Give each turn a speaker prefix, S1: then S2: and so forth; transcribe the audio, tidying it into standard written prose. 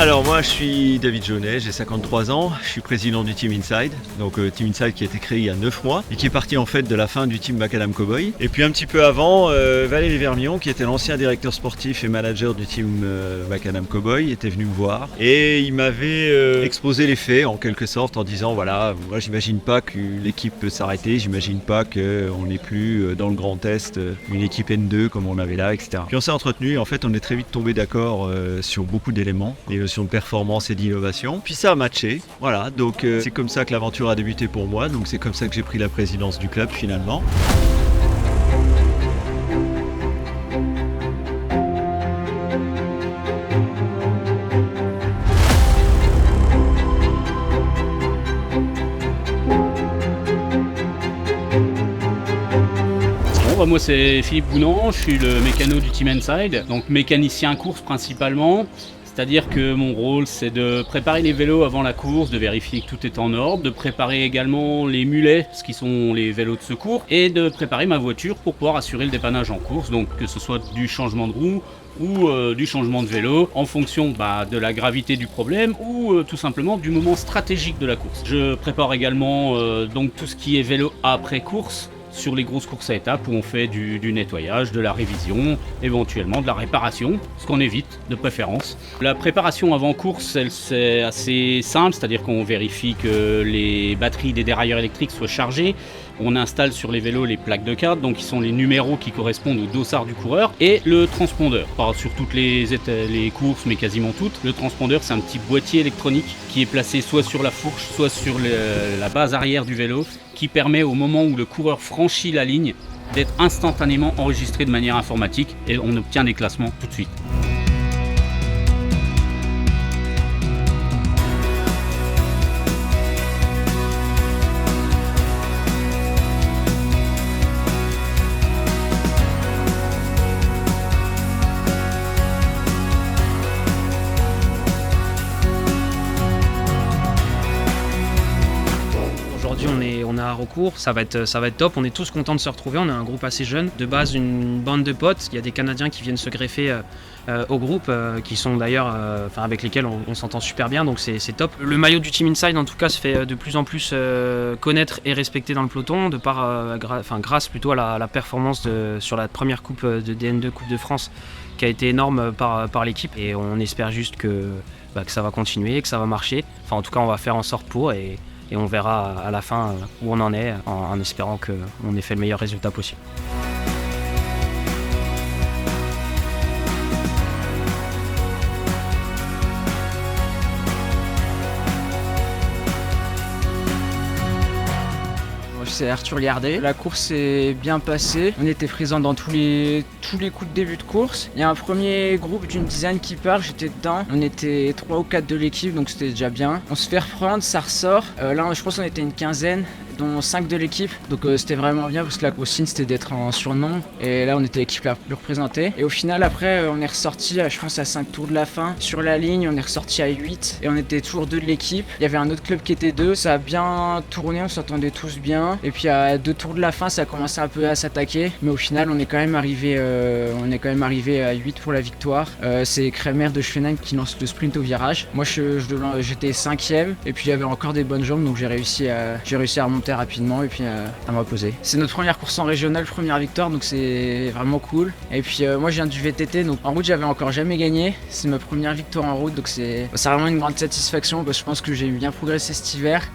S1: Alors moi je suis David Jaunet, j'ai 53 ans, je suis président du Team Inside, donc Team Inside qui a été créé il y a 9 mois et qui est parti en fait de la fin du Team Macadam Cowboy. Et puis un petit peu avant, Valérie Vermion qui était l'ancien directeur sportif et manager du Team Macadam Cowboy était venu me voir et il m'avait exposé les faits en quelque sorte en disant voilà, moi j'imagine pas que l'équipe peut s'arrêter, j'imagine pas qu'on n'est plus dans le Grand Est une équipe N2 comme on avait là, etc. Puis on s'est entretenu et en fait on est très vite tombé d'accord sur beaucoup d'éléments. De performance et d'innovation. Puis ça a matché, voilà, donc c'est comme ça que l'aventure a débuté pour moi, donc c'est comme ça que j'ai pris la présidence du club finalement.
S2: Moi c'est Philippe Bounand, je suis le mécano du Team Inside, donc mécanicien course principalement. C'est-à-dire que mon rôle, c'est de préparer les vélos avant la course, de vérifier que tout est en ordre, de préparer également les mulets, ce qui sont les vélos de secours, et de préparer ma voiture pour pouvoir assurer le dépannage en course, donc que ce soit du changement de roue ou du changement de vélo, en fonction de la gravité du problème ou tout simplement du moment stratégique de la course. Je prépare également donc tout ce qui est vélo après course, sur les grosses courses à étapes où on fait du nettoyage, de la révision, éventuellement de la réparation, ce qu'on évite de préférence. La préparation avant course, c'est assez simple, c'est-à-dire qu'on vérifie que les batteries des dérailleurs électriques soient chargées. On installe sur les vélos les plaques de carte, donc qui sont les numéros qui correspondent au dossard du coureur, et le transpondeur. Pas sur toutes les courses, mais quasiment toutes. Le transpondeur, c'est un petit boîtier électronique qui est placé soit sur la fourche, soit sur la base arrière du vélo, qui permet au moment où le coureur franchit la ligne d'être instantanément enregistré de manière informatique et on obtient des classements tout de suite.
S3: On est à Haraucourt, ça va être top, on est tous contents de se retrouver, on est un groupe assez jeune, de base une bande de potes, il y a des Canadiens qui viennent se greffer au groupe, qui sont d'ailleurs, avec lesquels on s'entend super bien, donc c'est top. Le maillot du Team Inside en tout cas se fait de plus en plus connaître et respecter dans le peloton, de par, grâce plutôt à la performance sur la première coupe de DN2 Coupe de France qui a été énorme par l'équipe, et on espère juste que ça va continuer, que ça va marcher, en tout cas on va faire en sorte pour, et on verra à la fin où on en est, en espérant qu'on ait fait le meilleur résultat possible.
S4: C'est Arthur Liardet. La course s'est bien passée. On était présents dans tous les coups de début de course. Il y a un premier groupe d'une dizaine qui part, j'étais dedans. On était 3 ou 4 de l'équipe, donc c'était déjà bien. On se fait reprendre, ça ressort. Là, je pense qu'on était une quinzaine, dont 5 de l'équipe. Donc c'était vraiment bien parce que la consigne c'était d'être en surnombre. Et là, on était l'équipe la plus représentée. Et au final, après, on est ressorti, je pense, à 5 tours de la fin. Sur la ligne, on est ressorti à 8. Et on était toujours 2 de l'équipe. Il y avait un autre club qui était 2. Ça a bien tourné, on s'entendait tous bien. Et puis à 2 tours de la fin, ça a commencé un peu à s'attaquer. Mais au final, on est quand même arrivé à 8 pour la victoire. C'est Kremer de Schwenheim qui lance le sprint au virage. Moi, j'étais 5e. Et puis il y avait encore des bonnes jambes. Donc j'ai réussi à remonter rapidement et puis à me reposer. C'est notre première course en régional, première victoire. Donc c'est vraiment cool. Et puis moi, je viens du VTT. Donc en route, j'avais encore jamais gagné. C'est ma première victoire en route. Donc c'est vraiment une grande satisfaction parce que je pense que j'ai bien progressé cet hiver.